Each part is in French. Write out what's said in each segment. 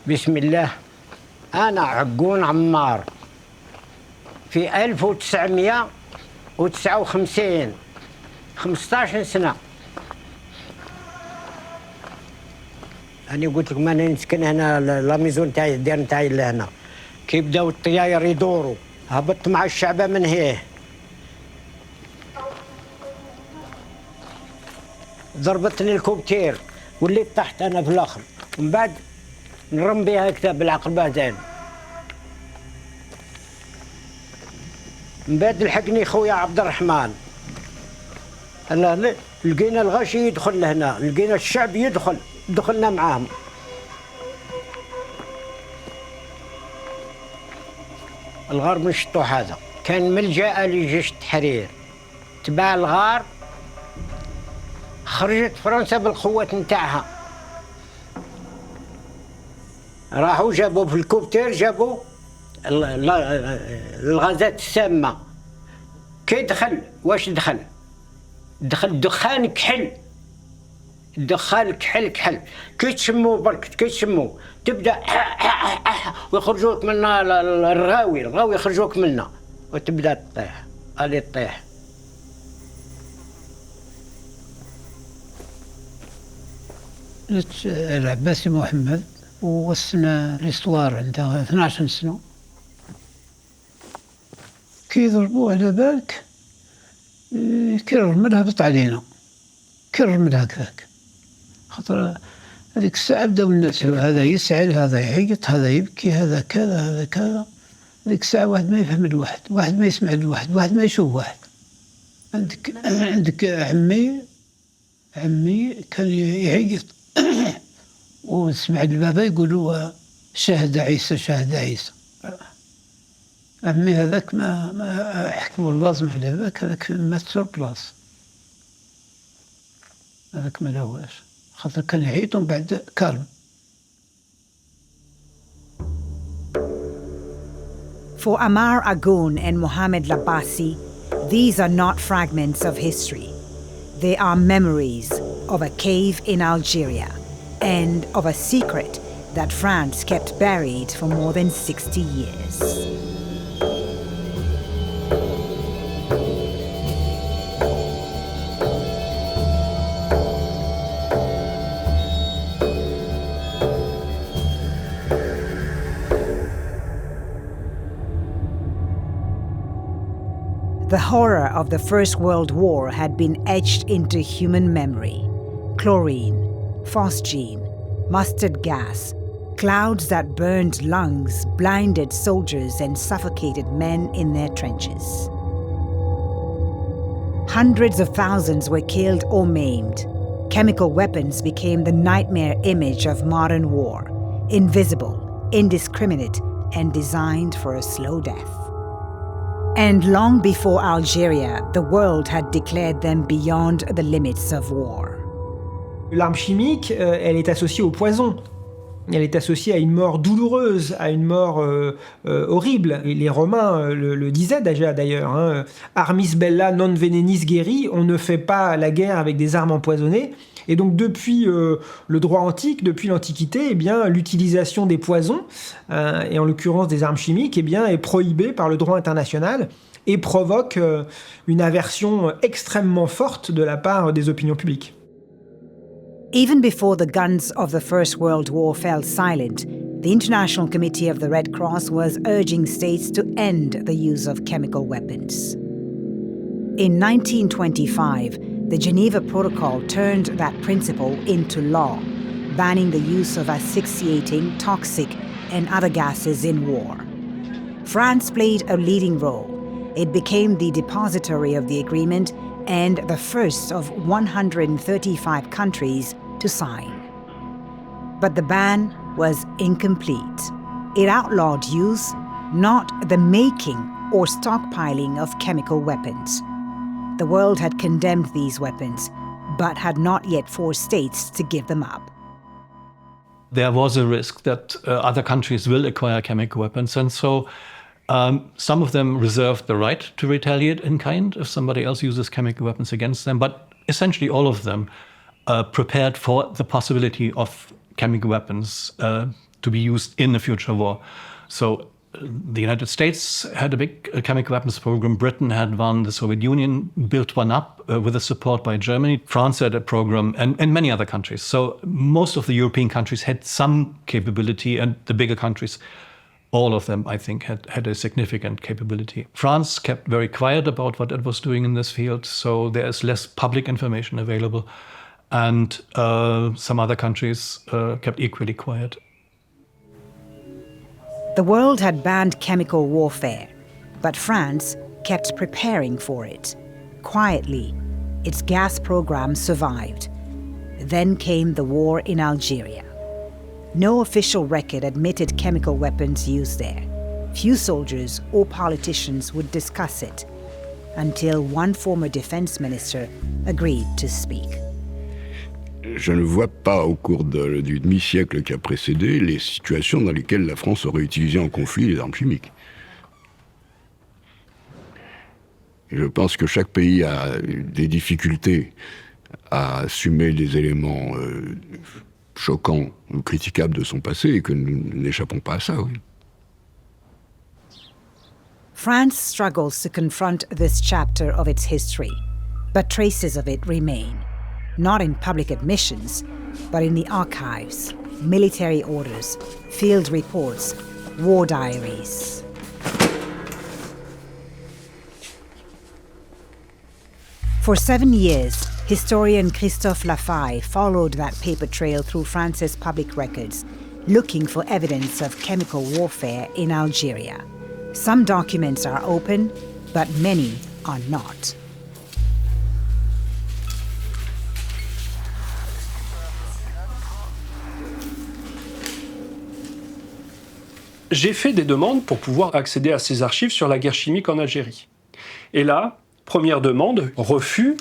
بسم الله. أنا عقون عمار في 1959 15 سنة. أنا قلت لكم أنا نسكن هنا لا ميزون تاعي الدار نتاعي لهنا. كي بداو الطياير يدوروا هبطت مع الشعب من هيه. ضربتني الكوبتير وليت طحت أنا في الآخر. من بعد نرم بها كتاب بالعقل بهدان. من بعد لحقني خويا عبد الرحمن. لقينا الغاشي يدخل لهنا، لقينا الشعب يدخل، دخلنا معاهم. الغار من الشطوح هذا كان ملجأ لجيش التحرير. تبع الغار خرجت فرنسا بالقوات نتاعها. راحوا جابوا في الكوبتير جابوا الغازات السامة. كي دخل واش دخل؟ دخل دخان كحل. الدخان كحل كحل. كي تشموا برك كي تشموا تبدا ويخرجوك منا الغاوي يخرجوك منا وتبدا تطيح. الي تطيح. العباسي محمد ووصلنا ليستوار عنده 12 سنة. كي يضربوه على بالك كي الرمل هبط علينا، كي الرمل هكذاك. خاطر هذيك الساعة بداو الناس هذا يسعل هذا يعيط هذا يبكي هذا كذا هذا كذا. هذيك الساعة واحد ما يفهم الواحد، واحد ما يسمع الواحد، واحد ما يشوف واحد. عندك عمي كان يعيط وسمع البابا يقولوا شاهد عيسى شاهد عيسى. عمي هذاك ما حكموا اللازم على هذاك، هذاك مات سوربلاس. هذاك ما لهواش خاطر كان يعيط ومن بعد كالم. For Ammar Agoon and Mohamed Labasi, these are not fragments of history. They are memories of a cave in Algeria and of a secret that France kept buried for more than 60 years. The horror of the First World War had been etched into human memory. Chlorine, phosgene, mustard gas, clouds that burned lungs, blinded soldiers and suffocated men in their trenches. Hundreds of thousands were killed or maimed. Chemical weapons became the nightmare image of modern war, invisible, indiscriminate, and designed for a slow death. And long before Algeria, the world had declared them beyond the limits of war. L'arme chimique, elle est associée au poison. Elle est associée à une mort douloureuse, à une mort horrible. Et les Romains le disaient déjà d'ailleurs, hein, armis bella non venenis guerri, on ne fait pas la guerre avec des armes empoisonnées. Et donc depuis le droit antique, depuis l'Antiquité, eh bien, l'utilisation des poisons, et en l'occurrence des armes chimiques, eh bien, est prohibée par le droit international et provoque une aversion extrêmement forte de la part des opinions publiques. Even before the guns of the First World War fell silent, the International Committee of the Red Cross was urging states to end the use of chemical weapons. In 1925, the Geneva Protocol turned that principle into law, banning the use of asphyxiating, toxic, and other gases in war. France played a leading role. It became the depository of the agreement and the first of 135 countries to sign. But the ban was incomplete. It outlawed use, not the making or stockpiling of chemical weapons. The world had condemned these weapons, but had not yet forced states to give them up. There was a risk that other countries will acquire chemical weapons, and so some of them reserved the right to retaliate in kind if somebody else uses chemical weapons against them, but essentially all of them prepared for the possibility of chemical weapons to be used in a future war. So the United States had a big chemical weapons program. Britain had one. The Soviet Union built one up with the support by Germany. France had a program, and many other countries. So most of the European countries had some capability, and the bigger countries, all of them, I think, had a significant capability. France kept very quiet about what it was doing in this field, so there is less public information available. And some other countries kept equally quiet. The world had banned chemical warfare, but France kept preparing for it. Quietly, its gas program survived. Then came the war in Algeria. No official record admitted chemical weapons used there. Few soldiers or politicians would discuss it, until one former defense minister agreed to speak. Je ne vois pas au cours du demi-siècle qui a précédé les situations dans lesquelles la France aurait utilisé en conflit les armes chimiques. Et je pense que chaque pays a des difficultés à assumer des éléments choquants ou critiquables de son passé et que nous n'échappons pas à ça, oui. France struggles to confront this chapter of its history, but traces of it remain. Not in public admissions, but in the archives, military orders, field reports, war diaries. For 7 years, historian Christophe Lafaye followed that paper trail through France's public records, looking for evidence of chemical warfare in Algeria. Some documents are open, but many are not. J'ai fait des demandes pour pouvoir accéder à ces archives sur la guerre chimique en Algérie. Et là, première demande, refus.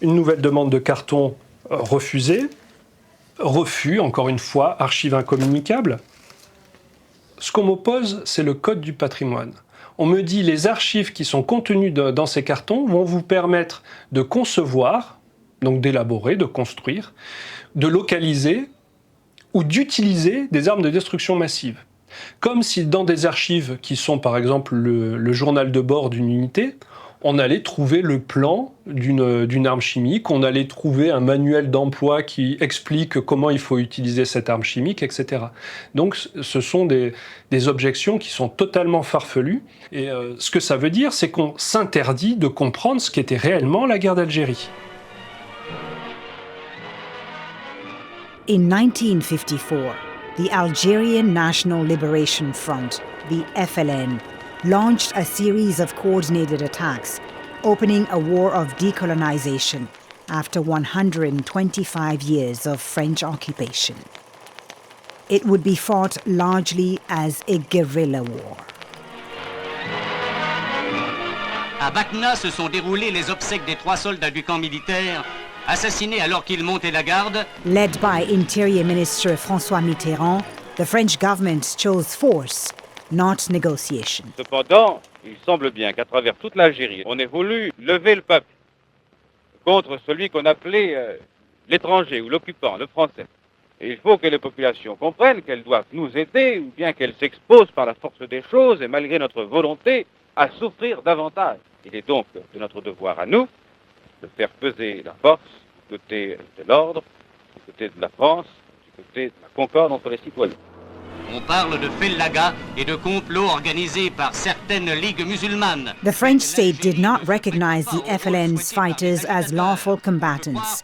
Une nouvelle demande de carton refusée. Refus, encore une fois, archives incommunicables. Ce qu'on m'oppose, c'est le code du patrimoine. On me dit les archives qui sont contenues dans ces cartons vont vous permettre de concevoir, donc d'élaborer, de construire, de localiser ou d'utiliser des armes de destruction massive. Comme si dans des archives qui sont par exemple le journal de bord d'une unité, on allait trouver le plan d'une arme chimique, on allait trouver un manuel d'emploi qui explique comment il faut utiliser cette arme chimique, etc. Donc ce sont des objections qui sont totalement farfelues. Et ce que ça veut dire, c'est qu'on s'interdit de comprendre ce qu'était réellement la guerre d'Algérie. In 1954, the Algerian National Liberation Front, the FLN, launched a series of coordinated attacks, opening a war of decolonization after 125 years of French occupation. It would be fought largely as a guerrilla war. À Bakna se sont déroulées les obsèques des 3 soldats du camp militaire assassinés alors qu'ils montaient la garde. Led by Interior Minister François Mitterrand, the French government chose force, not negotiation. Cependant, il semble bien qu'à travers toute l'Algérie, on ait voulu lever le peuple contre celui qu'on appelait l'étranger ou l'occupant, le français. Et il faut que les populations comprennent qu'elles doivent nous aider ou bien qu'elles s'exposent par la force des choses et malgré notre volonté à souffrir davantage. Il est donc de notre devoir à nous de faire peser la force du côté de l'ordre, du côté de la France, du côté de la concorde entre les citoyens. On parle de fellaga et de complots organisés par certaines ligues musulmanes. The French state did not recognize the FLN's fighters as lawful combatants.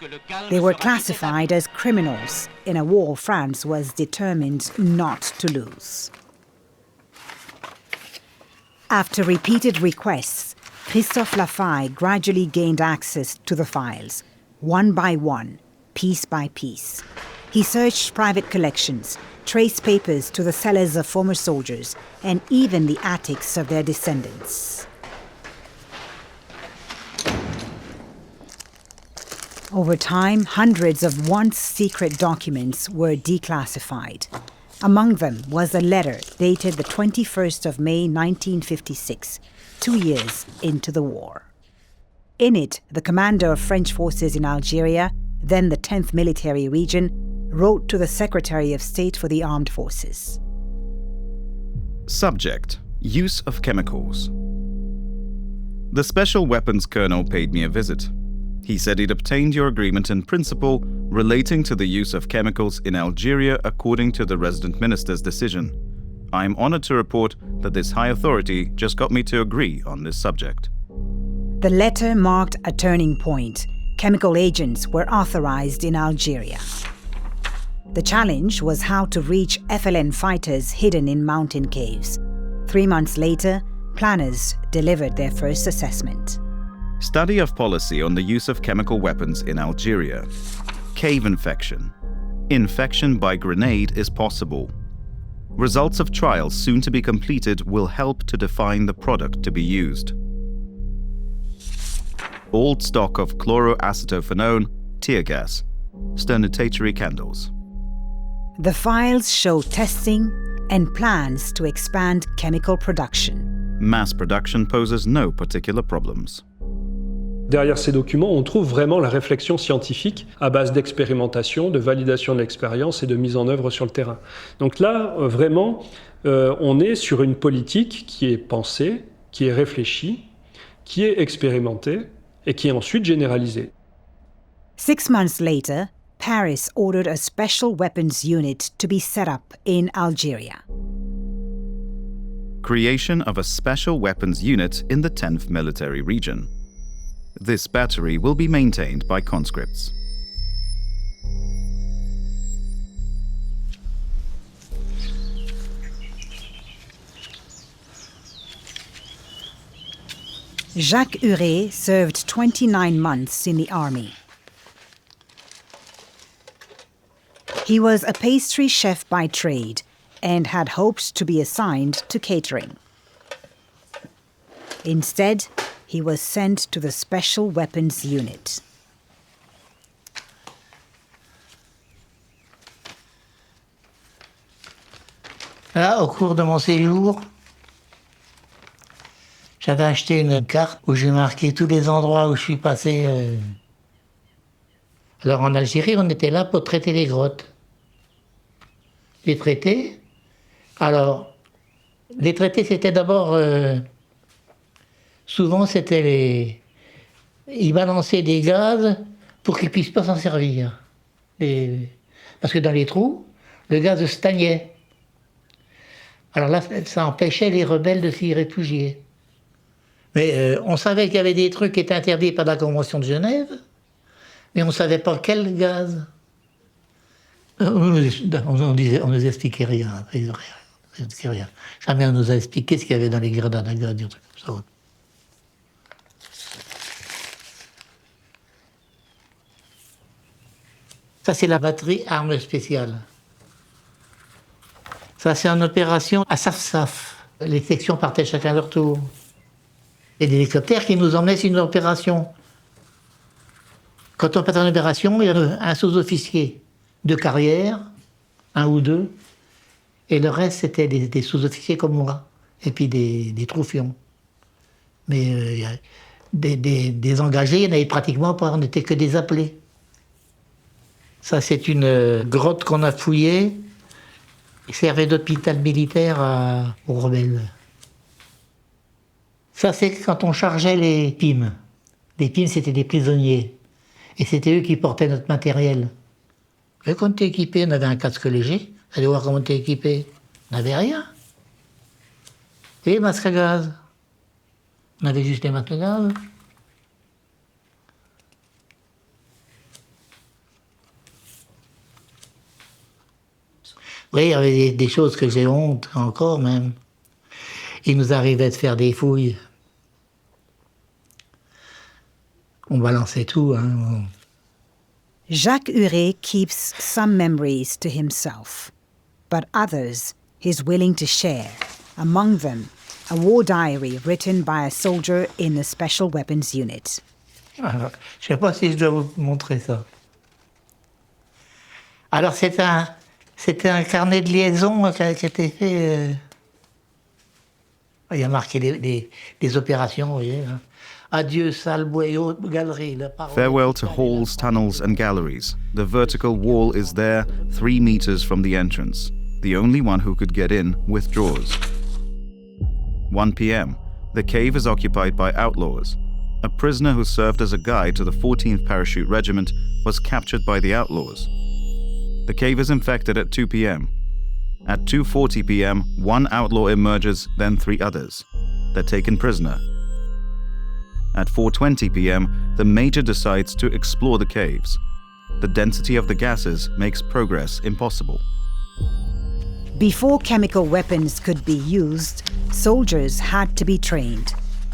They were classified as criminals in a war France was determined not to lose. After repeated requests, Christophe Lafaye gradually gained access to the files, one by one, piece by piece. He searched private collections, traced papers to the cellars of former soldiers, and even the attics of their descendants. Over time, hundreds of once secret documents were declassified. Among them was a letter dated the 21st of May 1956, 2 years into the war. In it, the commander of French forces in Algeria, then the 10th Military Region, wrote to the Secretary of State for the Armed Forces. Subject: Use of chemicals. The Special Weapons Colonel paid me a visit. He said he'd obtained your agreement in principle relating to the use of chemicals in Algeria according to the resident minister's decision. I am honored to report that this high authority just got me to agree on this subject. The letter marked a turning point. Chemical agents were authorized in Algeria. The challenge was how to reach FLN fighters hidden in mountain caves. 3 months later, planners delivered their first assessment. Study of policy on the use of chemical weapons in Algeria. Cave infection. Infection by grenade is possible. Results of trials soon to be completed will help to define the product to be used. Old stock of chloroacetophenone, tear gas, sternutatory candles. The files show testing and plans to expand chemical production. Mass production poses no particular problems. Derrière ces documents, on trouve vraiment la réflexion scientifique à base d'expérimentation, de validation de l'expérience et de mise en œuvre sur le terrain. Donc là, vraiment, on est sur une politique qui est pensée, qui est réfléchie, qui est expérimentée et qui est ensuite généralisée. 6 months later, Paris ordered a special weapons unit to be set up in Algeria. Creation of a special weapons unit in the 10th Military Region. This battery will be maintained by conscripts. Jacques Huret served 29 months in the army. He was a pastry chef by trade and had hoped to be assigned to catering. Instead, he was sent to the Special Weapons Unit. Là, au cours de mon séjour, j'avais acheté une carte où j'ai marqué tous les endroits où je suis passé. Alors en Algérie, on était là pour traiter les grottes. Les traités. Alors, les traités, c'était d'abord... souvent, c'était les... Ils balançaient des gaz pour qu'ils ne puissent pas s'en servir. Parce que dans les trous, le gaz stagnait. Alors là, ça empêchait les rebelles de s'y réfugier. Mais on savait qu'il y avait des trucs qui étaient interdits par la Convention de Genève, mais on ne savait pas quel gaz. On nous expliquait rien. Jamais on nous a expliqué ce qu'il y avait dans les grenades à gaz, des trucs comme ça. Ça, c'est la batterie armes spéciales. Ça, c'est une opération à Saf-Saf. Les sections partaient chacun leur tour. Et des hélicoptères qui nous emmenaient sur une opération. Quand on partait en opération, il y avait un sous-officier de carrière, un ou deux, et le reste, c'était des sous-officiers comme moi, et puis des troufions. Mais des engagés, il n'y en avait pratiquement pas, on n'était que des appelés. Ça, c'est une grotte qu'on a fouillée, qui servait d'hôpital militaire aux rebelles. Ça, c'est quand on chargeait les PIM. Les PIM, c'était des prisonniers. Et c'était eux qui portaient notre matériel. Et quand on était équipé, on avait un casque léger. Vous allez voir comment on était équipé. On n'avait rien. Et les masques à gaz. On avait juste les masques à gaz. Oui, il y avait des choses que j'ai honte encore même. Il nous arrivait de faire des fouilles. On balançait tout, hein. Jacques Huret keeps some memories to himself, but others he's willing to share. Among them, a war diary written by a soldier in the Special Weapons Unit. Alors, je ne sais pas si je dois vous montrer ça. Alors, c'était un carnet de liaison qui a été fait... Il y a marqué les opérations, vous voyez. Hein. Adieu, salles, et autres galeries. La parole Farewell est to allée, la halls, tunnels, and galleries. The vertical wall is there, 3 meters from the entrance. The only one who could get in withdraws. 1 p.m. The cave is occupied by outlaws. A prisoner who served as a guide to the 14th Parachute Regiment was captured by the outlaws. The cave is infected at 2 p.m. At 2:40 p.m., 1 outlaw emerges, then 3 others. They're taken prisoner. At 4:20 p.m., the major decides to explore the caves. The density of the gases makes progress impossible. Before chemical weapons could be used, soldiers had to be trained.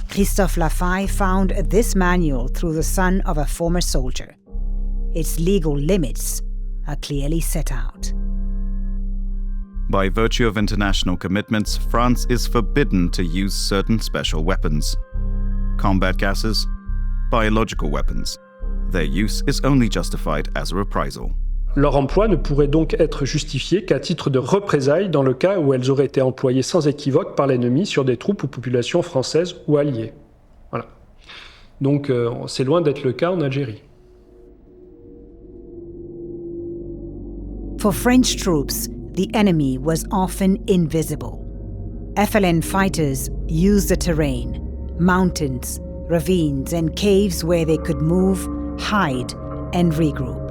Christophe Lafaille found this manual through the son of a former soldier. Its legal limits are clearly set out. By virtue of international commitments, France is forbidden to use certain special weapons. Combat gases, biological weapons. Their use is only justified as a reprisal. Leur emploi ne pourrait donc être justifié qu'à titre de représailles dans le cas où elles auraient été employées sans équivoque par l'ennemi sur des troupes ou populations françaises ou alliées. Voilà. Donc c'est loin d'être le cas en Algérie. For French troops, the enemy was often invisible. FLN fighters used the terrain, mountains, ravines, and caves where they could move, hide, and regroup.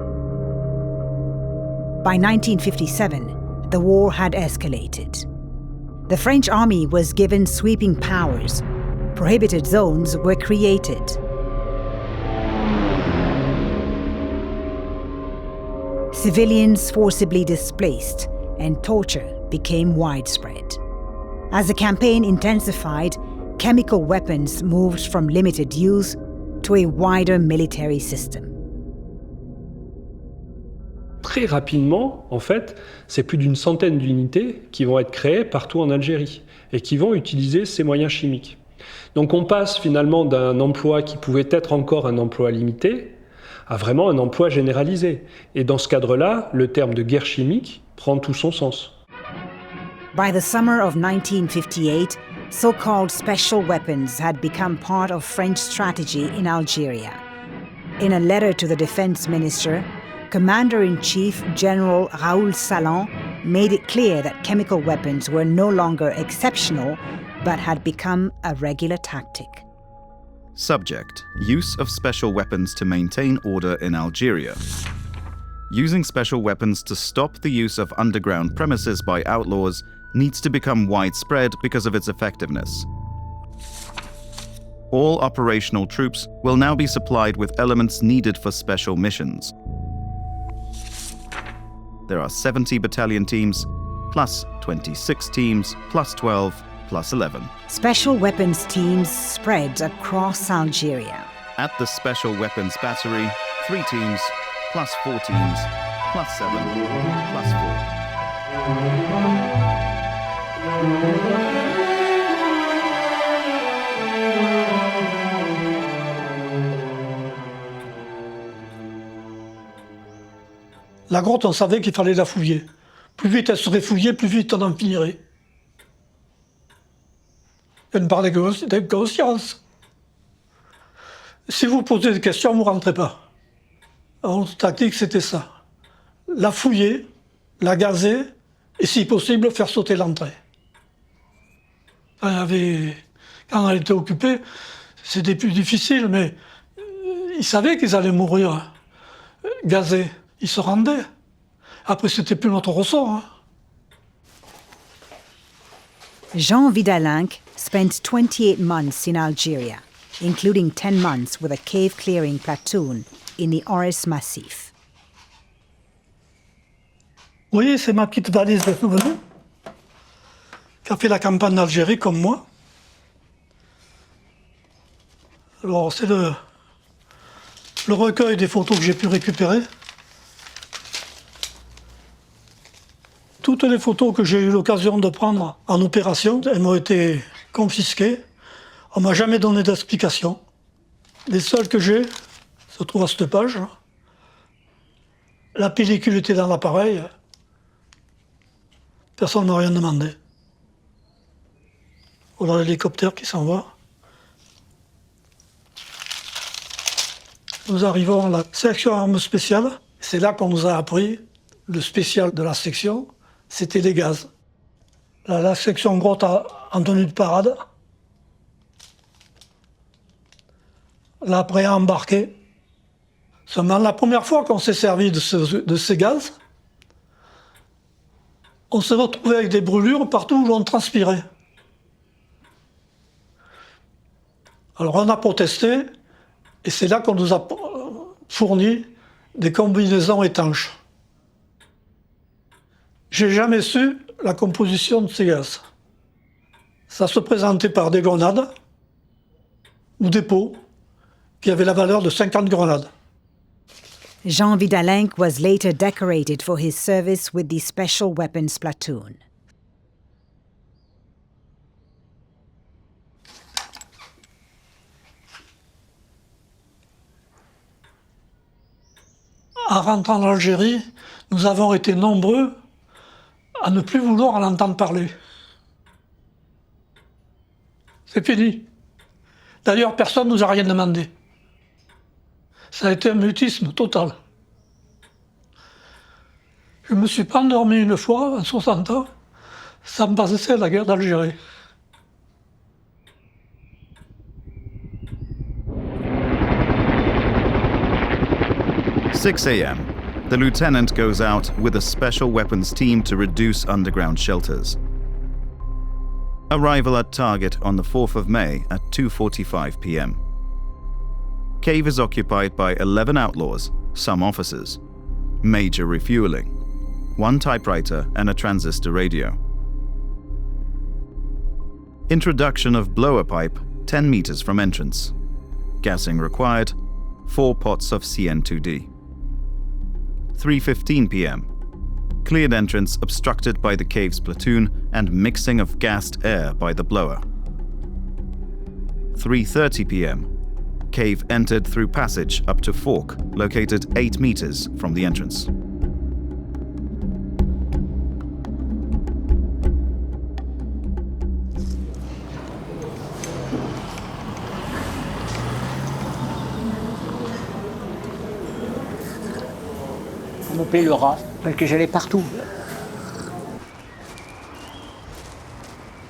By 1957, the war had escalated. The French army was given sweeping powers. Prohibited zones were created. Civilians forcibly displaced, and torture became widespread. As the campaign intensified, chemical weapons moved from limited use to a wider military system. Très rapidement, en fait, c'est plus d'une centaine d'unités qui vont être créées partout en Algérie et qui vont utiliser ces moyens chimiques. Donc on passe finalement d'un emploi qui pouvait être encore un emploi limité à vraiment un emploi généralisé. Et dans ce cadre-là, le terme de guerre chimique prend tout son sens. By the summer of 1958, so-called special weapons had become part of French strategy in Algeria. In a letter to the defense minister, Commander-in-Chief General Raoul Salan made it clear that chemical weapons were no longer exceptional, but had become a regular tactic. Subject: Use of special weapons to maintain order in Algeria. Using special weapons to stop the use of underground premises by outlaws needs to become widespread because of its effectiveness. All operational troops will now be supplied with elements needed for special missions. There are 70 battalion teams, plus 26 teams, plus 12, plus 11. Special weapons teams spread across Algeria. At the Special Weapons Battery, 3 teams, plus 4 teams, plus 7, plus 4. La grotte, on savait qu'il fallait la fouiller. Plus vite elle serait fouillée, plus vite on en finirait. Elle ne parlait d'inconscience. Si vous posez des questions, vous ne rentrez pas. Alors, notre tactique, c'était ça. La fouiller, la gazer, et si possible, faire sauter l'entrée. Quand elle était occupée, c'était plus difficile, mais ils savaient qu'ils allaient mourir gazés. Ils se rendaient. Après, c'était plus notre ressort. Hein. Jean Vidalinck spent 28 months in Algeria, including 10 months with a cave-clearing platoon in the Oris Massif. Vous voyez, c'est ma petite valise de souvenirs, qui a fait la campagne d'Algérie comme moi. Alors, c'est le recueil des photos que j'ai pu récupérer. Toutes les photos que j'ai eu l'occasion de prendre en opération, elles m'ont été confisquées. On ne m'a jamais donné d'explication. Les seules que j'ai se trouvent à cette page. La pellicule était dans l'appareil. Personne ne m'a rien demandé. Voilà l'hélicoptère qui s'en va. nous arrivons à la section armes spéciales. C'est là qu'on nous a appris, le spécial de la section, c'était les gaz. La section grotte en tenue de parade. Là, prêt à embarquer. Seulement, la première fois qu'on s'est servi de ces gaz, on s'est retrouvé avec des brûlures partout où on transpirait. Alors on a protesté, et c'est là qu'on nous a fourni des combinaisons étanches. J'ai jamais su la composition de ces gaz. Ça se présentait par des grenades ou des pots qui avaient la valeur de 50 grenades. Jean Vidalenc was later decorated for his service with the Special Weapons Platoon. En rentrant en Algérie, nous avons été nombreux à ne plus vouloir en entendre parler. C'est fini. D'ailleurs, personne ne nous a rien demandé. Ça a été un mutisme total. Je me suis pas endormi une fois, en 60 ans, ça me passait la guerre d'Algérie. – 6 a.m. The lieutenant goes out with a special weapons team to reduce underground shelters. Arrival at target on the 4th of May at 2:45 p.m. Cave is occupied by 11 outlaws, some officers. Major refueling. 1 typewriter and a transistor radio. Introduction of blower pipe 10 meters from entrance. Gassing required. 4 pots of CN2D. 3:15 p.m. Cleared entrance obstructed by the cave's platoon and mixing of gassed air by the blower. 3:30 p.m. Cave entered through passage up to fork, located 8 meters from the entrance. On m'appelait le rat, parce que j'allais partout.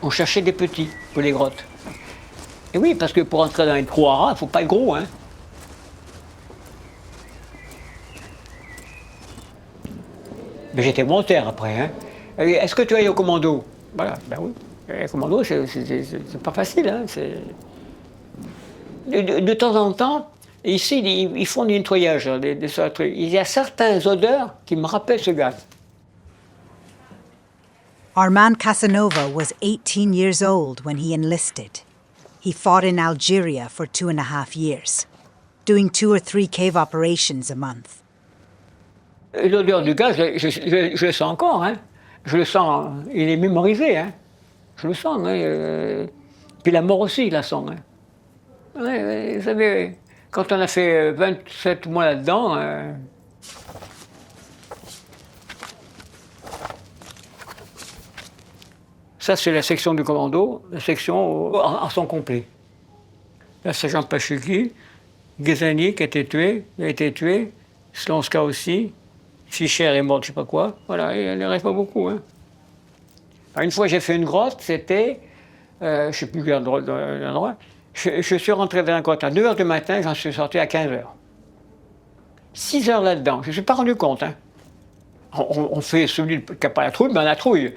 On cherchait des petits pour les grottes. Et oui, parce que pour entrer dans les trous à rats, il ne faut pas être gros, hein. Mais j'étais volontaire après, hein. Est-ce que tu es au commando? Voilà, ben oui. Le commando, c'est pas facile, hein. De temps en temps, ici, ils font du nettoyage. Il y a certaines odeurs qui me rappellent ce gaz. Armand Casanova was 18 years old when he enlisted. He fought in Algeria for 2.5 years, doing 2 or 3 cave operations a month. L'odeur du gaz, je le sens encore, hein. Je le sens, il est mémorisé, hein. Je le sens, hein. Puis la mort aussi, il la sent, hein. Ouais, vous savez, quand on a fait 27 mois là-dedans, ça c'est la section du commando, la section en son complet. Là, c'est Jean Pachiki, Ghezani qui a été tué, Slonska aussi, Fischer est mort, je sais pas quoi. Voilà, il ne reste pas beaucoup, hein. Alors, une fois j'ai fait une grotte, c'était, je ne sais plus quel endroit, je suis rentré dans la grotte à 2h du matin, j'en suis sorti à 15h. 6 heures là-dedans, je ne me suis pas rendu compte, hein. On fait celui qui n'a pas la trouille, ben la trouille.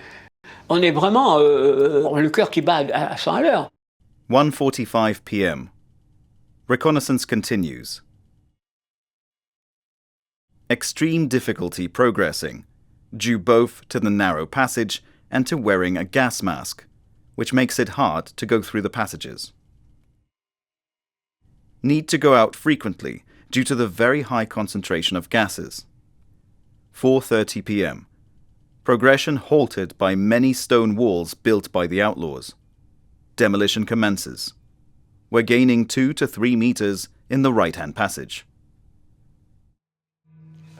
On est vraiment le cœur qui bat à 100 à l'heure. 1:45 p.m. Reconnaissance continues. Extreme difficulty progressing, due both to the narrow passage and to wearing a gas mask, which makes it hard to go through the passages. Need to go out frequently due to the very high concentration of gases. 4:30 p.m. Progression halted by many stone walls built by the outlaws. Demolition commences. We're gaining 2 to 3 meters in the right-hand passage.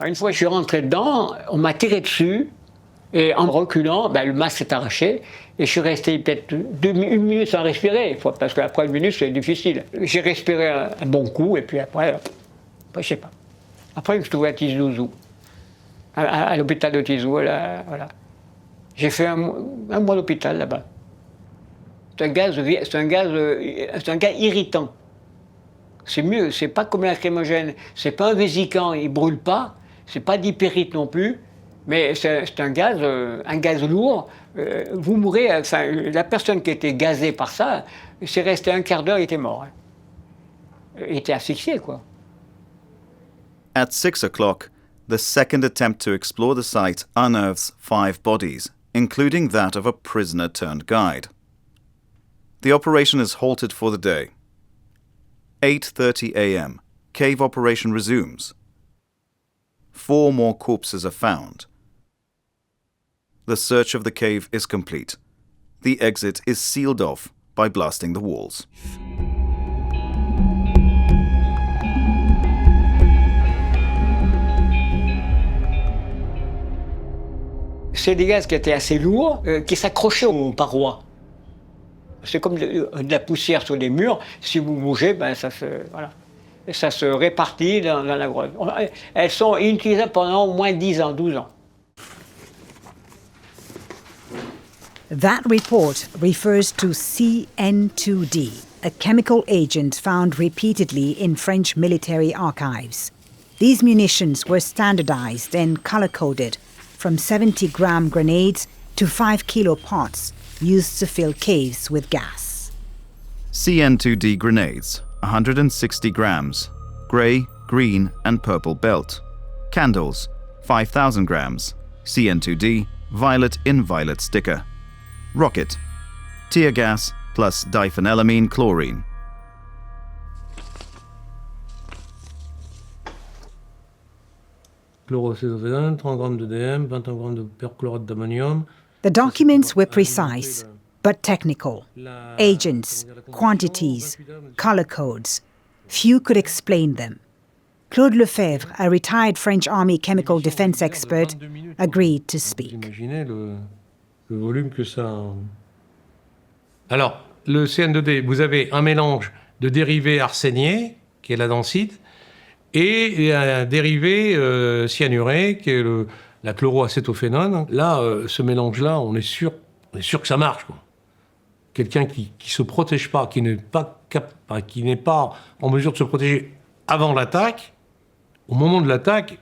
Une fois que je suis rentré dedans, on m'a tiré dessus, et en reculant, ben, le masque s'est arraché, et je suis resté peut-être 1 minute sans respirer, parce qu'après 1 minute, c'est difficile. J'ai respiré un bon coup, et puis après, Après, je sais pas. Après, je suis trouvé à Tizouzou, à l'hôpital de Tizou, voilà. J'ai fait un mois d'hôpital là-bas. C'est un gaz irritant. C'est mieux, c'est pas comme la lacrymogène, c'est pas un vésicant, il brûle pas, c'est pas d'hypérite non plus, mais c'est un gaz lourd. Vous mourrez, enfin, la personne qui était gazée par ça, c'est resté un quart d'heure, il était mort. Il était asphyxié, quoi. At 6 o'clock, the second attempt to explore the site unearths 5 bodies, including that of a prisoner-turned-guide. The operation is halted for the day. 8:30 a.m. Cave operation resumes. 4 more corpses are found. The search of the cave is complete. The exit is sealed off by blasting the walls. C'est des gaz qui étaient assez lourds, qui s'accrochaient aux parois. C'est comme de la poussière sur les murs. Si vous bougez, ben ça se répartit dans la grotte. Elles sont inutilisables pendant au moins 10 ans, 12 ans. That report refers to CN2D, a chemical agent found repeatedly in French military archives. These munitions were standardized and color-coded, from 70-gram grenades to 5-kilo pots used to fill caves with gas. CN2D grenades, 160 grams, grey, green and purple belt. Candles, 5,000 grams, CN2D, violet in violet sticker. Rocket, tear gas plus diphenylamine chlorine. Chlorocétophénone, 30 grammes de DM, 21 grammes de perchlorate d'ammonium. The documents were precise, but technical. Agents, quantities, color codes. Few could explain them. Claude Lefebvre, a retired French Army chemical defense expert, agreed to speak. Imaginez le volume que ça... Alors, le CN2D, vous avez un mélange de dérivés arséniés, qui est la densite, et un dérivé cyanuré, qui est la chloroacétophénone. Là, ce mélange-là, on est sûr que ça marche, quoi. Quelqu'un qui se protège pas, qui n'est pas en mesure de se protéger avant l'attaque, au moment de l'attaque,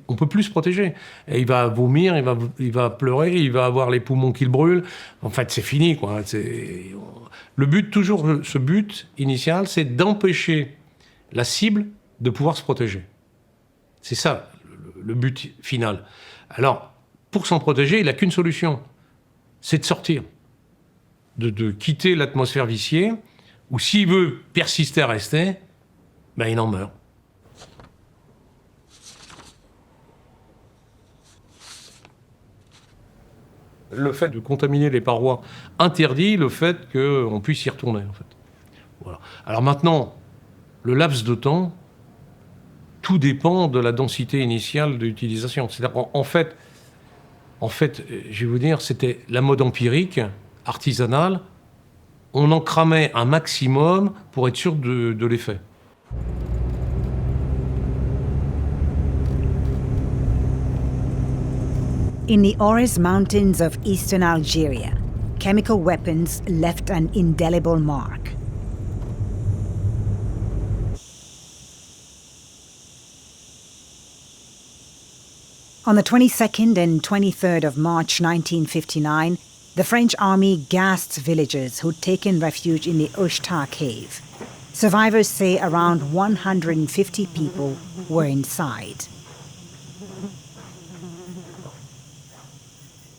on peut plus se protéger. Et il va vomir, il va pleurer, il va avoir les poumons qui le brûlent. En fait, c'est fini, quoi. Le but, toujours, ce but initial, c'est d'empêcher la cible de pouvoir se protéger. C'est ça, le but final. Alors, pour s'en protéger, il n'a qu'une solution, c'est de sortir, de quitter l'atmosphère viciée, ou s'il veut persister à rester, ben il en meurt. Le fait de contaminer les parois interdit le fait qu'on puisse y retourner, en fait. Voilà. Alors maintenant, le laps de temps, tout dépend de la densité initiale d'utilisation. C'est-à-dire, en fait, je vais vous dire, c'était la mode empirique, artisanale. On en cramait un maximum pour être sûr de l'effet. In the Ores Mountains of eastern Algeria, chemical weapons left an indelible mark. On the 22nd and 23rd of March 1959, the French army gassed villagers who'd taken refuge in the Ushtar cave. Survivors say around 150 people were inside.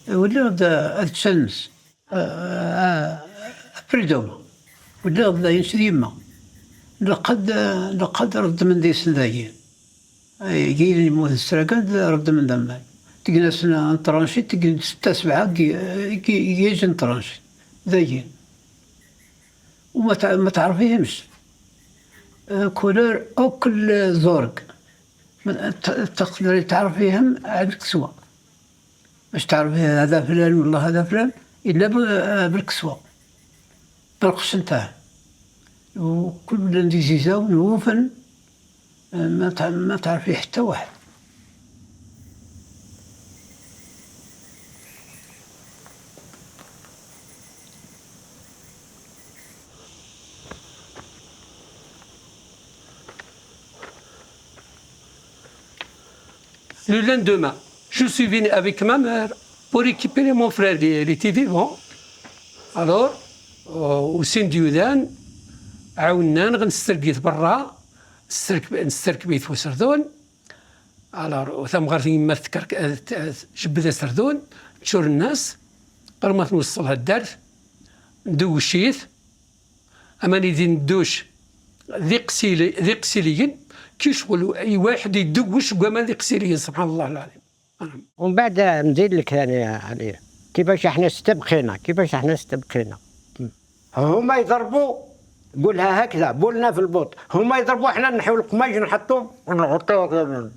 ولا بدا الشمس فريدوم ولا بدا ينشد يما لقد رد من دي سندايين جيل يموت السرقان رد من دماي تقنا سنة انترانشي تقنا 6-7 جيجي انترانشي دايين وما تعرفيهمش كولور او كل زورق تقدري تعرفيهم عندك سوا باش تعرفي هذا فلان والله هذا فلان الا بالكسوه بالقش نتاعه وكل بلاد ديزيزاو نوفن ما تعرف فيه حتى واحد. Le lendemain, je suis venu avec ma mère pour récupérer mon frère, il était vivant. Alors, وسين ديودان عاوننا غنسترقيت برا نستركبيت في سردون. الو ثم غارت يما جبدها سردون تشور الناس قبل ما توصلها الدارت ندوشيت اما ندي ندوش ذي قسيليين كيشغل اي واحد يدوش كما ذي قسيليين سبحان الله العظيم. ومن بعد نزيد لك ثاني عليه كيفاش احنا استبقينا هما يضربوا قولها هكذا بولنا في البوط هما يضربوا احنا نحيو القماش نحطوه ونحطوه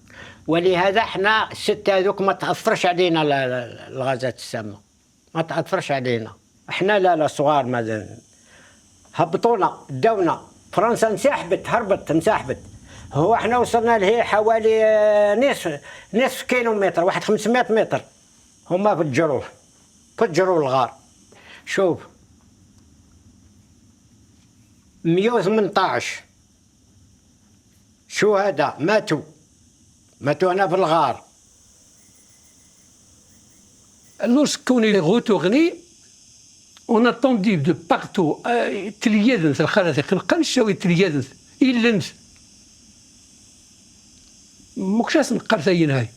ولهذا احنا الستة هذوك ما تأثرش علينا الغازات السامة ما تأثرش علينا احنا لا صغار مازال هبطونا داونا فرنسا انسحبت هو احنا وصلنا له حوالي نصف كيلومتر واحد 500 متر هما فجروا الغار. شوف 118 شهداء ماتوا هنا في الغار. Lorsqu'on est retourné, on a entendu de partout تليادنت الخلاث نقنشوا تليادنت إلا مكشاس نقرت أي نهاية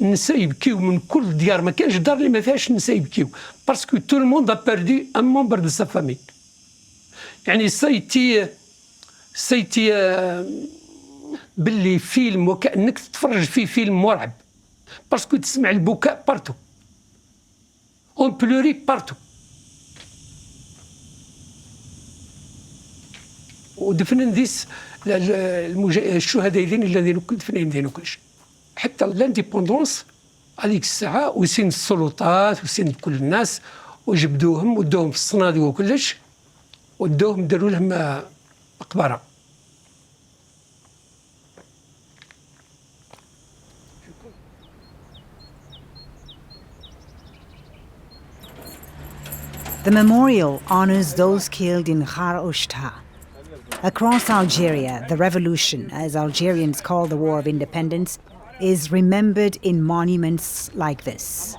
النساء يبكيو من كل الديار ما كانش دار اللي ما فيهاش النساء يبكيو باسكو تو الموند ا بيردو ان ممبر دو سا فامي. يعني سيتي باللي فيلم وكأنك تتفرج في فيلم مرعب باسكو تسمع البكاء بارتو اون بلوري بارتو. ودفنا نديس الشهداء الذين دفنا يمدينو كلشي حتى لانديبوندونس هذيك الساعة وسين السلطات وسين كل الناس وجبدوهم ودوهم في الصناديق وكلش ودوهم داروا لهم مقبرة. The memorial honors those killed in Khar Oshta. Across Algeria, the revolution, as Algerians call the War of Independence, is remembered in monuments like this.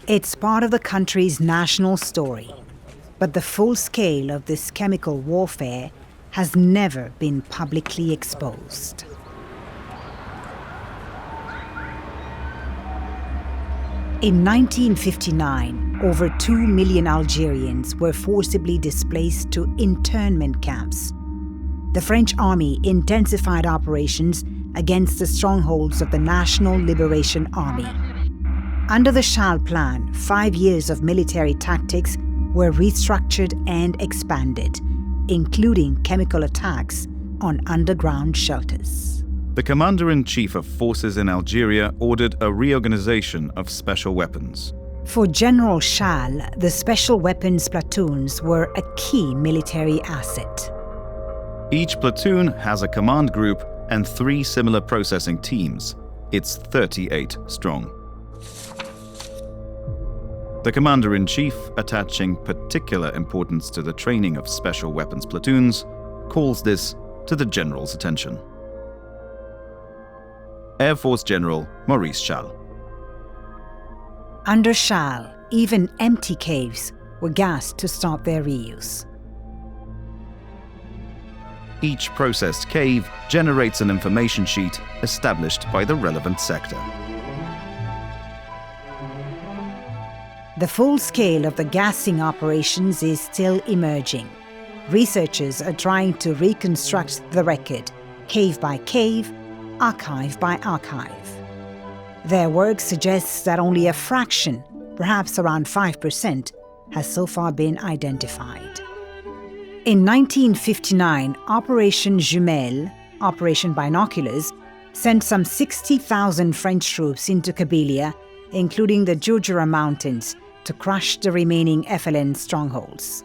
It's part of the country's national story, but the full scale of this chemical warfare has never been publicly exposed. In 1959, over 2 million Algerians were forcibly displaced to internment camps. The French army intensified operations against the strongholds of the National Liberation Army. Under the Chal Plan, 5 years of military tactics were restructured and expanded, including chemical attacks on underground shelters. The commander-in-chief of forces in Algeria ordered a reorganization of special weapons. For General Chal, the special weapons platoons were a key military asset. Each platoon has a command group and 3 similar processing teams. It's 38 strong. The commander-in-chief, attaching particular importance to the training of special weapons platoons, calls this to the general's attention. Air Force General Maurice Chal. Under Chal, even empty caves were gassed to stop their reuse. Each processed cave generates an information sheet established by the relevant sector. The full scale of the gassing operations is still emerging. Researchers are trying to reconstruct the record, cave by cave, archive by archive. Their work suggests that only a fraction, perhaps around 5%, has so far been identified. In 1959, Operation Jumelle, Operation Binoculars, sent some 60,000 French troops into Kabylia, including the Djoudjoura Mountains, to crush the remaining FLN strongholds.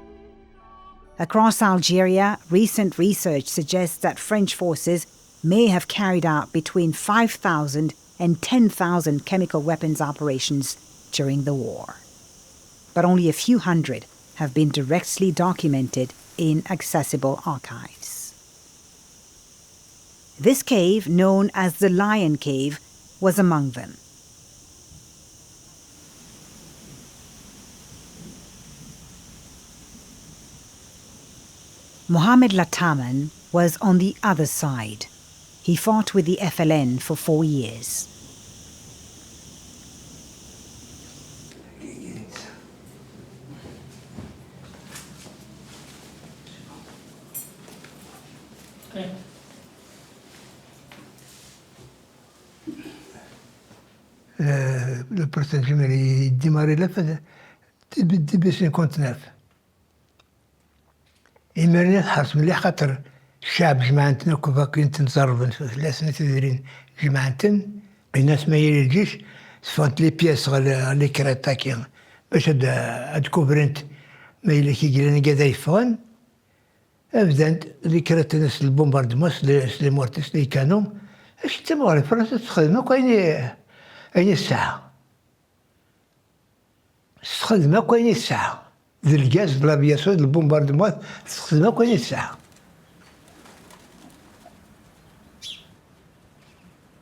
Across Algeria, recent research suggests that French forces may have carried out between 5,000 and 10,000 chemical weapons operations during the war. But only a few hundred have been directly documented in accessible archives. This cave, known as the Lion Cave, was among them. Mohamed Lataman was on the other side. He fought with the FLN for 4 years. Le pourcentage il démarrait là début 59. إيمانيا حرص مليح خاطر الشعب جماعتنا كنا تنضرب في الأسنة تدرين جماعتنا الناس ما يلي الجيش سفونت لي بياس غالي كراتاكيا باش هاد كوبرنت ما يلي كيجينا قادا يفغن أبدا اللي كرات الناس البومباردمون لي مورتيس اللي كانوا اش تبغى فرنسا تخدمك أين الساعة تخدمك أين الساعة ذي الغاز د لافياسيون د البومباردمون تخدمك أين الساعة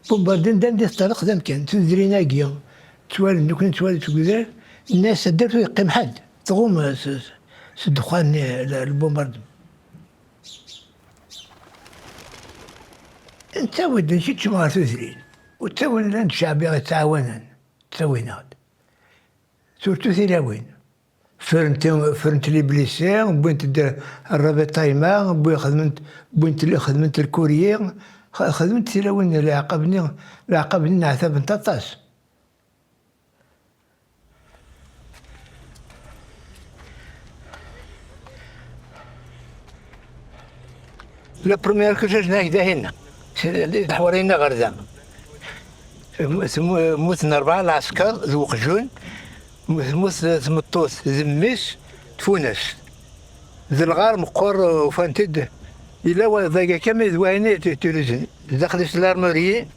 بومباردين دام ديال الطريق دام كان تدرينا كيا توالد دوك نتوالد تقدر الناس دارتو يقيم حد تغوم الدخان البومباردمون انت ود نشيد شمار تدرين وتسوين لان الشعبي غيتعاونن تسوينا سورتو ثلاوين فرنت لي بليسير بوين تدير الرابطايما بوين خدمت الكوريير خدمت ثلاوين اللي عقبني عذاب نطاطاس لا بروميير كوشاج هكذا هنا حوالينا غردا موتنا 4 العسكر ذو قجون موت تمطوط ذميس تفونس ذي الغار مقور وفانتد إلا ذاك كامل ذواني تلوزن داخل لارموري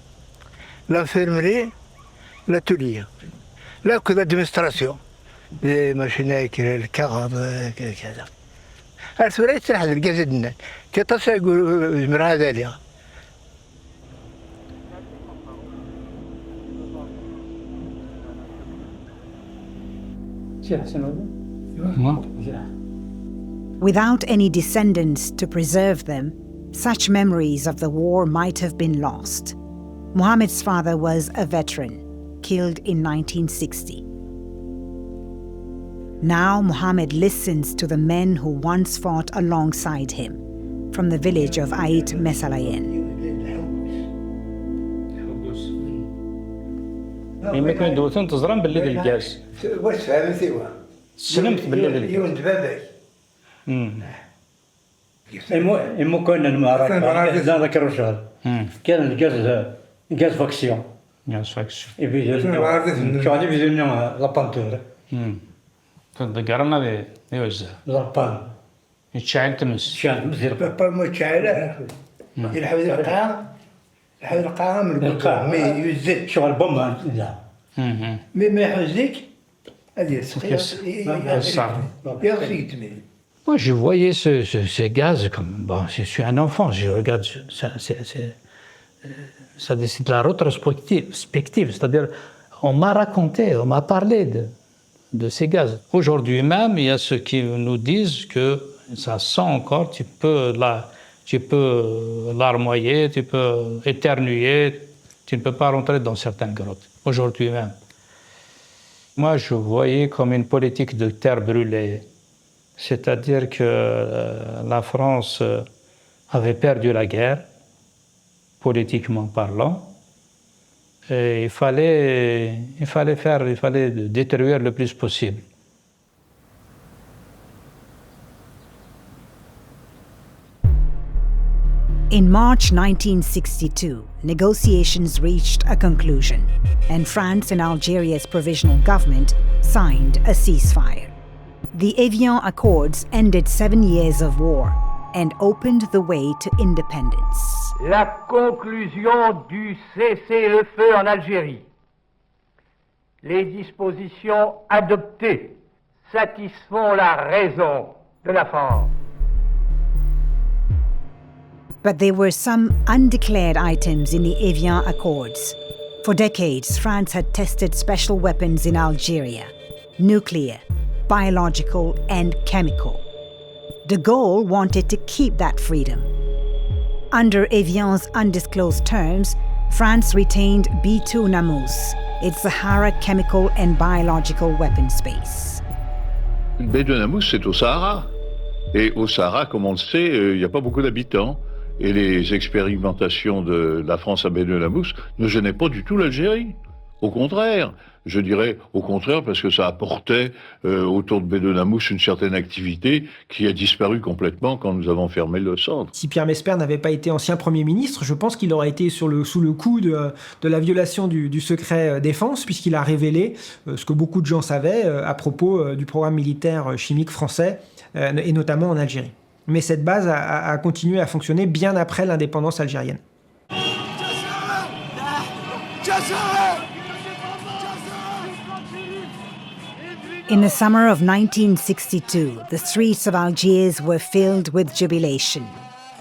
لانفيرمري لا تولية لا كذا ديمونستراسيون ماشينا الكغاب كذا الثورة يتراح الجازدنا كتصا يقول مرا ذاليا Without any descendants to preserve them, such memories of the war might have been lost. Mohammed's father was a veteran, killed in 1960. Now Mohammed listens to the men who once fought alongside him, from the village of Ait Mesalayen. يمكن كانوا دوتون تزرم باللي ديال الكاس واش فهمتي وا سلمت باللي ديال الكاس يوند باباك إمو كنا المعركة ذاك الرجال كان الغاز فاكسيون كان يبيزلنا لابانتور كنت قررنا بيوزع لابان يتشعل تمس بابا ما تشعل يلحق القاعة من القاعة ما يوزد شغل بوم لا ما يحوزك هذه Moi, je voyais ces gaz comme... Bon, je suis un enfant, je regarde... Ça c'est de la rétrospective, c'est-à-dire on m'a raconté, on m'a parlé de ces gaz. Aujourd'hui même, il y a ceux qui nous disent que ça sent encore, tu peux larmoyer, tu peux éternuer, tu ne peux pas rentrer dans certaines grottes. Aujourd'hui même. Moi, je voyais comme une politique de terre brûlée. C'est-à-dire que la France avait perdu la guerre, politiquement parlant, et il fallait détruire le plus possible. In March 1962, negotiations reached a conclusion, and France and Algeria's provisional government signed a ceasefire. The Evian Accords ended 7 years of war and opened the way to independence. La conclusion du cessez-le-feu en Algérie. Les dispositions adoptées satisfont la raison de la France. But there were some undeclared items in the Evian Accords. For decades, France had tested special weapons in Algeria: nuclear, biological, and chemical. De Gaulle wanted to keep that freedom. Under Evian's undisclosed terms, France retained B2 Namous, its Sahara chemical and biological weapons base. B2 Namous, c'est au Sahara. Et au Sahara, comme on le sait, il n'y a pas beaucoup d'habitants. Et les expérimentations de la France à B2 Namous ne gênaient pas du tout l'Algérie. Au contraire, je dirais au contraire parce que ça apportait autour de B2 Namous une certaine activité qui a disparu complètement quand nous avons fermé le centre. Si Pierre Mesper n'avait pas été ancien Premier ministre, je pense qu'il aurait été sous le coup de la violation du secret défense, puisqu'il a révélé ce que beaucoup de gens savaient à propos du programme militaire chimique français, et notamment en Algérie. Mais cette base a continué à fonctionner bien après l'indépendance algérienne. In the summer of 1962, the streets of Algiers were filled with jubilation.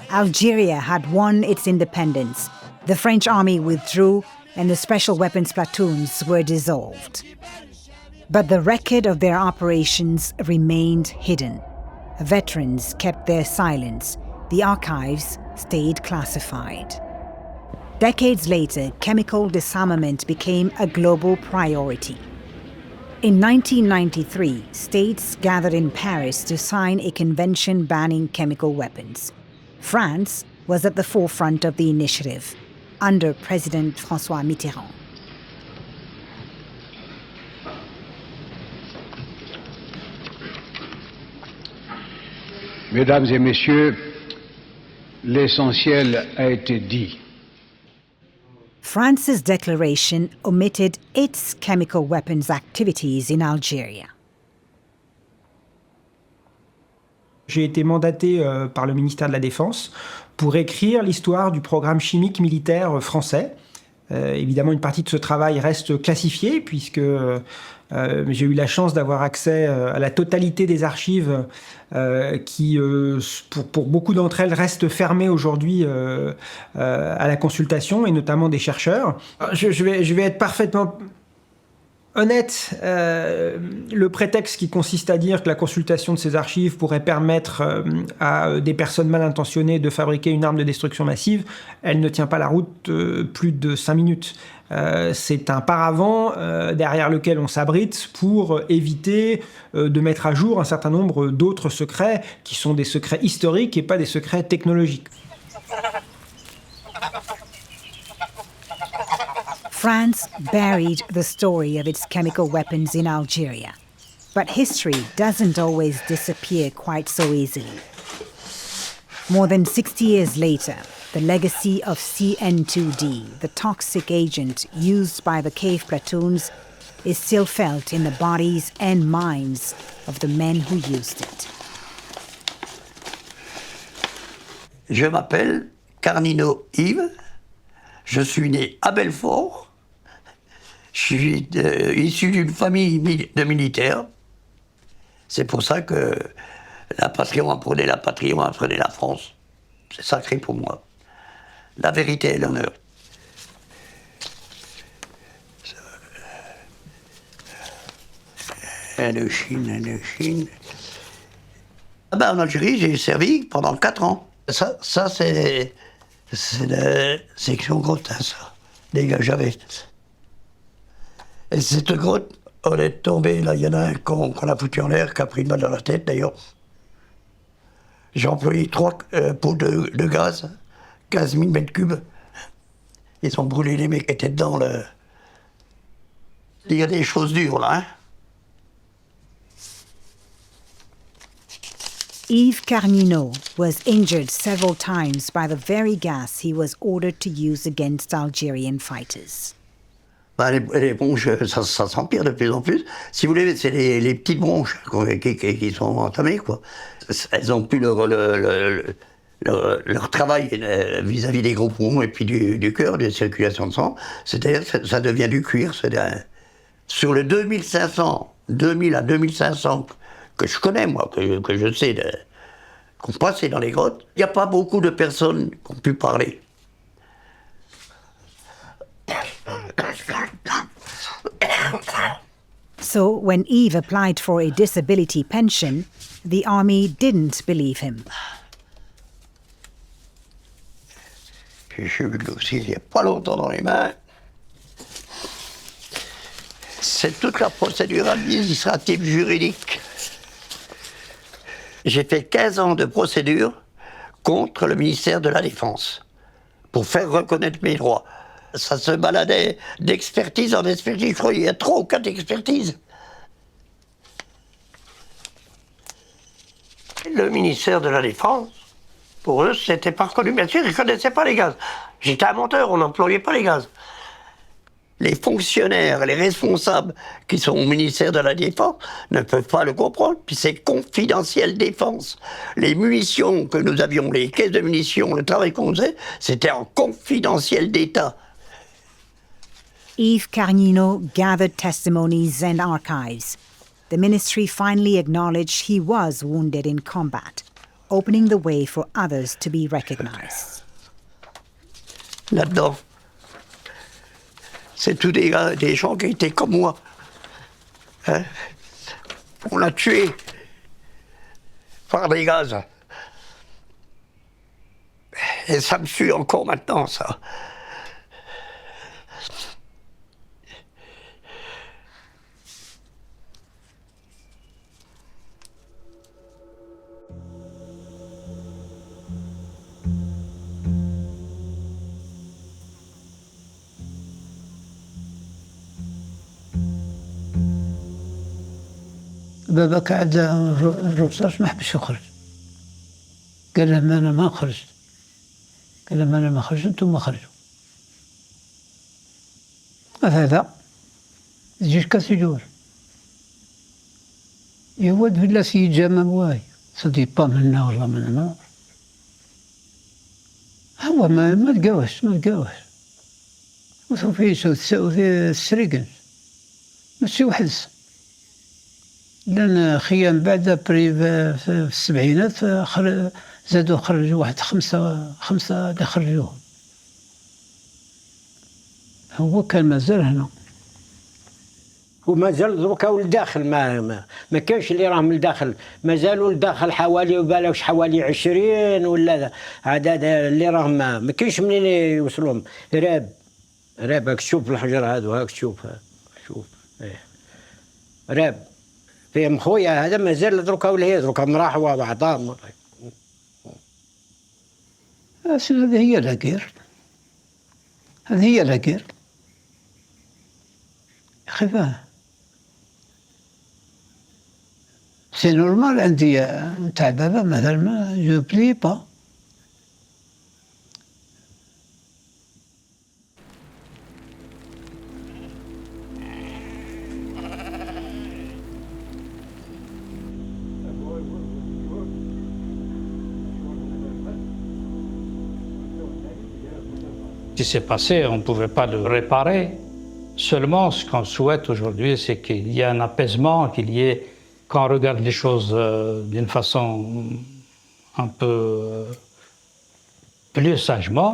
Algeria had won its independence, the French army withdrew, and the special weapons platoons were dissolved. But the record of their operations remained hidden. Veterans kept their silence. The archives stayed classified. Decades later, chemical disarmament became a global priority. In 1993, states gathered in Paris to sign a convention banning chemical weapons. France was at the forefront of the initiative, under President François Mitterrand. Mesdames et messieurs, l'essentiel a été dit. France's declaration omitted its chemical weapons activities in Algeria. J'ai été mandaté par le ministère de la Défense pour écrire l'histoire du programme chimique militaire français. Évidemment, une partie de ce travail reste classifiée puisque j'ai eu la chance d'avoir accès à la totalité des archives qui, pour beaucoup d'entre elles, restent fermées aujourd'hui à la consultation, et notamment des chercheurs. Je vais être parfaitement honnête. Le prétexte qui consiste à dire que la consultation de ces archives pourrait permettre à des personnes mal intentionnées de fabriquer une arme de destruction massive, elle ne tient pas la route plus de 5 minutes. C'est un paravent derrière lequel on s'abrite pour éviter de mettre à jour un certain nombre d'autres secrets qui sont des secrets historiques et pas des secrets technologiques. France buried the story of its chemical weapons in Algeria. But history doesn't always disappear quite so easily. More than 60 years later, the legacy of CN2D, the toxic agent used by the cave platoons, is still felt in the bodies and minds of the men who used it. Je m'appelle Carnino Yves, je suis né à Belfort, je suis issu d'une famille de militaires. C'est pour ça que la patrie, on apprenait la patrie, on apprenait la France. C'est sacré pour moi. La vérité et l'honneur. Indochine. Ah ben, en Algérie, j'ai servi pendant 4 ans. Ça c'est la section grotte, hein, ça. Les gars, j'avais. Et cette grotte, on est tombé, là, il y en a un qu'on a foutu en l'air, qui a pris une balle dans la tête, d'ailleurs. J'ai employé 3 pots de gaz, 15 000 mètres cubes. Ils ont brûlé les mecs qui étaient dedans. Il y a des choses dures, là, hein. Yves Carnino was injured several times by the very gas he was ordered to use against Algerian fighters. Les bronches, ça s'empire de plus en plus. Si vous voulez, c'est les petites bronches qui sont entamées, quoi. Elles n'ont plus leur travail vis-à-vis des gros poumons et puis du cœur, des circulations de sang. C'est-à-dire que ça devient du cuir. Sur le 2000 à 2500 que je connais, moi, que je sais, qu'on passait dans les grottes, il n'y a pas beaucoup de personnes qui ont pu parler. So, when Yves applied for a disability pension, the army didn't believe him. J'ai eu le dossier il n'y a pas longtemps dans les mains. C'est toute la procédure administrative juridique. J'ai fait 15 ans de procédure contre le ministère de la Défense pour faire reconnaître mes droits. Ça se baladait d'expertise en expertise. Je crois qu'il y a 3 ou 4 expertises. Le ministère de la Défense, pour eux, c'était pas reconnu. Bien sûr, ils ne connaissaient pas les gaz. J'étais un monteur, on n'employait pas les gaz. Les fonctionnaires, les responsables qui sont au ministère de la Défense ne peuvent pas le comprendre, puis c'est confidentiel défense. Les munitions que nous avions, les caisses de munitions, le travail qu'on faisait, c'était en confidentiel d'État. Yves Carnino gathered testimonies and archives. The ministry finally acknowledged he was wounded in combat, opening the way for others to be recognized. Là-dedans, c'est tous des gens qui étaient comme moi. Hein? On l'a tué par des gaz. Et ça me suit encore maintenant, ça. بابا قعد الرصاص ما حبش يخرج. قال لهم انا ما خرجت. قال لهم انا ما خرجت انتم خرجوا. هذا الجيش كسجور. يود في الله سيد جامع واي. صدي با منا والله منا. هو ما تقاوش. وصو في السريقن. ماشي وحدس. لأن خيام بعد بري في السبعينات زادوا خرجوا واحد خمسة اللي خرجوهم. هو كان مازال هنا. ومازال دروكا والداخل ما كاينش اللي راهم لداخل، مازالوا لداخل حوالي وبالاش حوالي 20 ولا عدد اللي راهم ما كاينش منين يوصلوهم. راب هاك تشوف الحجر هادو، هاك تشوف ايه راب فيهم خويا هذا مازال دروكا ولا هي دروكا مراحوا بعضهم. هذه هي لاكير. هذه هي لاكير. خفاه. سي نورمال عندي تاع بابا مثلا ما جو بلي با. Ce qui s'est passé, on ne pouvait pas le réparer. Seulement, ce qu'on souhaite aujourd'hui, c'est qu'il y ait un apaisement, qu'on regarde les choses d'une façon un peu plus sagement,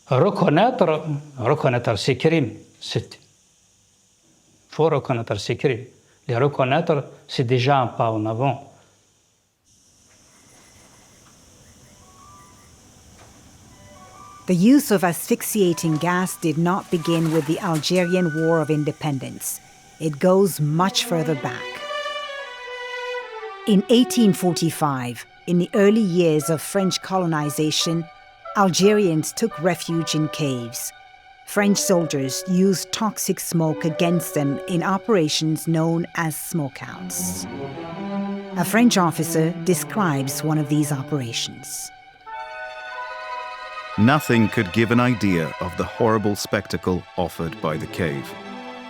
reconnaître ces crimes. Il faut reconnaître ces crimes. Les reconnaître, c'est déjà un pas en avant. The use of asphyxiating gas did not begin with the Algerian War of Independence. It goes much further back. In 1845, in the early years of French colonization, Algerians took refuge in caves. French soldiers used toxic smoke against them in operations known as smokeouts. A French officer describes one of these operations. Nothing could give an idea of the horrible spectacle offered by the cave.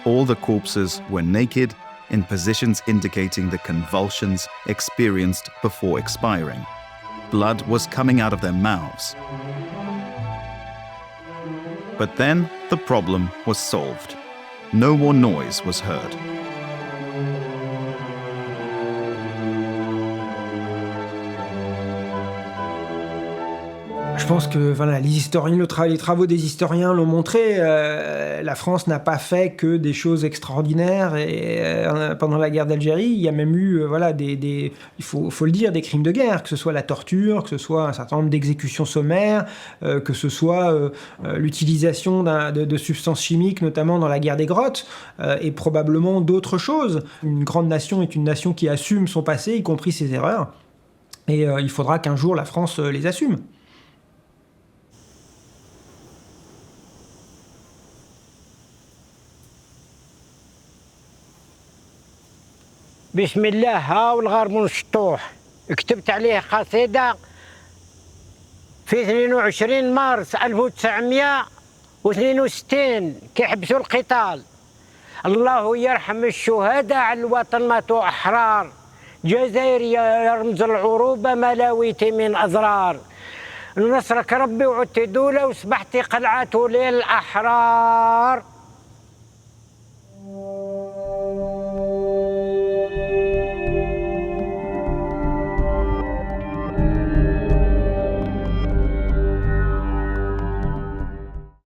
All the corpses were naked, in positions indicating the convulsions experienced before expiring. Blood was coming out of their mouths. But then the problem was solved. No more noise was heard. Je pense que voilà, les travaux des historiens l'ont montré, la France n'a pas fait que des choses extraordinaires pendant la guerre d'Algérie. Il y a même eu, il faut le dire, des crimes de guerre, que ce soit la torture, que ce soit un certain nombre d'exécutions sommaires, que ce soit l'utilisation de substances chimiques, notamment dans la guerre des grottes, et probablement d'autres choses. Une grande nation est une nation qui assume son passé, y compris ses erreurs, et il faudra qu'un jour la France les assume. بسم الله ها والغرب الشطوح كتبت عليه قصيدة في 22 مارس 1962 كيحبسوا القتال. الله يرحم الشهداء على الوطن ماتوا أحرار، جزائري يرمز العروبة ملاويتي من أضرار، نصرك ربي وعدت دولة وصبحتي قلعة للأحرار.